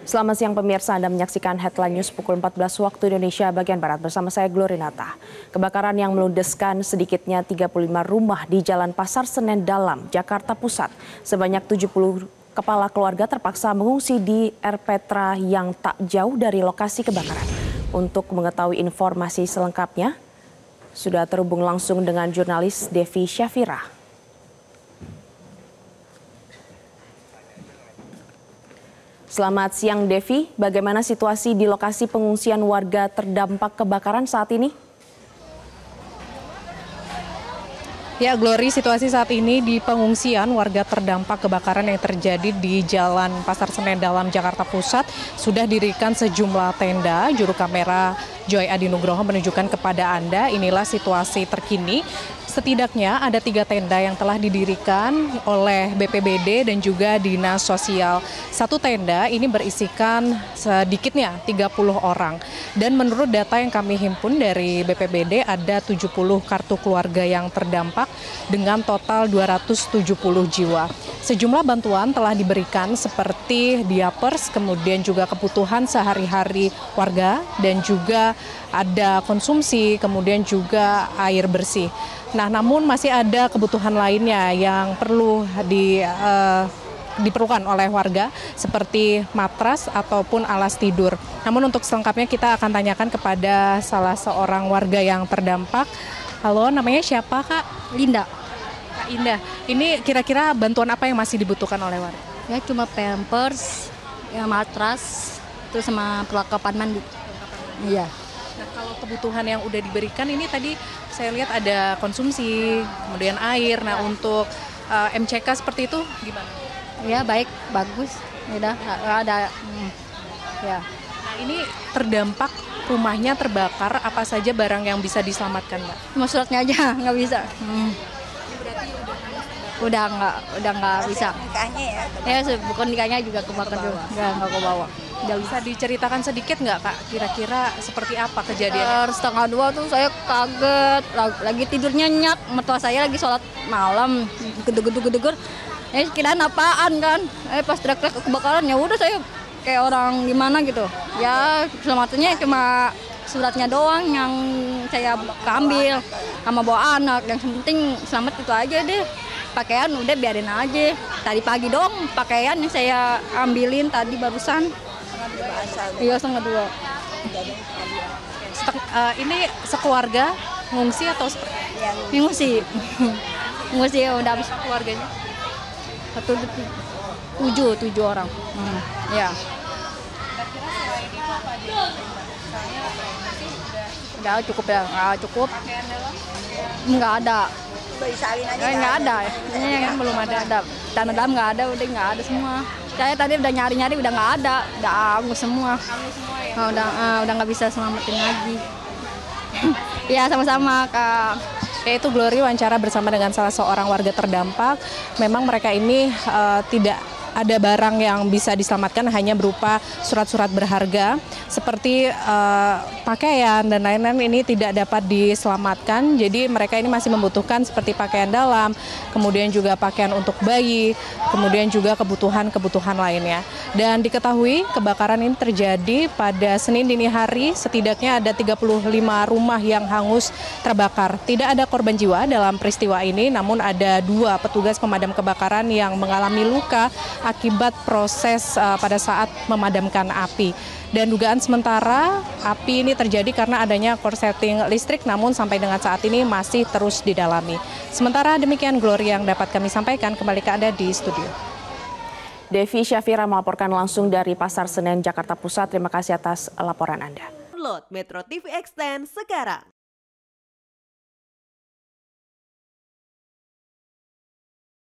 Selamat siang pemirsa, Anda menyaksikan Headline News pukul 14 waktu Indonesia bagian Barat bersama saya Glorinata. Kebakaran yang meludeskan sedikitnya 35 rumah di Jalan Pasar Senen Dalam, Jakarta Pusat. Sebanyak 70 kepala keluarga terpaksa mengungsi di Erpetra yang tak jauh dari lokasi kebakaran. Untuk mengetahui informasi selengkapnya, sudah terhubung langsung dengan jurnalis Devi Syafira. Selamat siang Devi, bagaimana situasi di lokasi pengungsian warga terdampak kebakaran saat ini? Ya, Glory, situasi saat ini di pengungsian warga terdampak kebakaran yang terjadi di Jalan Pasar Senen Dalam, Jakarta Pusat sudah didirikan sejumlah tenda. Juru kamera Joy Adi Nugroho menunjukkan kepada Anda inilah situasi terkini. Setidaknya ada 3 tenda yang telah didirikan oleh BPBD dan juga Dinas Sosial. Satu tenda ini berisikan sedikitnya 30 orang. Dan menurut data yang kami himpun dari BPBD ada 70 kartu keluarga yang terdampak dengan total 270 jiwa. Sejumlah bantuan telah diberikan seperti diapers, kemudian juga kebutuhan sehari-hari warga dan juga ada konsumsi, kemudian juga air bersih. Nah, namun masih ada kebutuhan lainnya yang perlu diperlukan oleh warga seperti matras ataupun alas tidur. Namun untuk selengkapnya kita akan tanyakan kepada salah seorang warga yang terdampak. Halo, namanya siapa Kak? Linda. Kak Indah, ini kira-kira bantuan apa yang masih dibutuhkan oleh warga? Ya cuma pampers, ya matras, terus sama perlengkapan mandi. Iya. Nah, kalau kebutuhan yang udah diberikan ini tadi saya lihat ada konsumsi, kemudian air. Nah, untuk MCK seperti itu gimana? Ya baik, bagus. Udah nggak ada. Ya. Nah, ini terdampak rumahnya terbakar, apa saja barang yang bisa diselamatkan, Mbak? Cuma suratnya aja nggak bisa. Udah nggak bisa. Nikahnya ya? Ya bukan nikahnya juga kebakar juga. Nggak ke bawah. Bisa diceritakan sedikit nggak Kak, kira-kira seperti apa kejadiannya? Setengah 2 tuh saya kaget, lagi tidur nyenyak, mertua saya lagi sholat malam, gedeg-gedeg, kirain apaan kan, pas teriak-teriak kebakaran, ya udah saya kayak orang gimana gitu, ya selamatannya cuma suratnya doang yang saya ambil, sama bawa anak, yang penting selamat itu aja deh. Pakaian udah biarin aja, tadi pagi doang pakaian yang saya ambilin tadi barusan. Iya, setengah 2. Ini sekeluarga ngungsi atau seperti? Ngungsi. Ngungsi ya udah habis keluarganya. 7 orang. Ya. Udah cukup ya, nggak cukup. Nggak ada. salin aja. Nggak ada. Ini yang belum ada. Tanah dalam nggak ada, udah nggak ada semua. Saya tadi udah nyari-nyari udah nggak ada, udah hangus semua. Udah nggak bisa selamatin lagi. Ya sama-sama Kak. Yaitu Glory wawancara bersama dengan salah seorang warga terdampak. Memang mereka ini tidak ada barang yang bisa diselamatkan, hanya berupa surat-surat berharga seperti pakaian dan lain-lain ini tidak dapat diselamatkan. Jadi mereka ini masih membutuhkan seperti pakaian dalam, kemudian juga pakaian untuk bayi, kemudian juga kebutuhan lainnya. Dan diketahui kebakaran ini terjadi pada Senin dini hari, setidaknya ada 35 rumah yang hangus terbakar. Tidak ada korban jiwa dalam peristiwa ini, namun ada 2 petugas pemadam kebakaran yang mengalami luka akibat proses pada saat memadamkan api. Dan dugaan sementara api ini terjadi karena adanya korsleting listrik, namun sampai dengan saat ini masih terus didalami. Sementara demikian Glory yang dapat kami sampaikan, kembali ke Anda di studio. Devi Syafira melaporkan langsung dari Pasar Senen, Jakarta Pusat. Terima kasih atas laporan Anda. Download Metro TV Extend sekarang.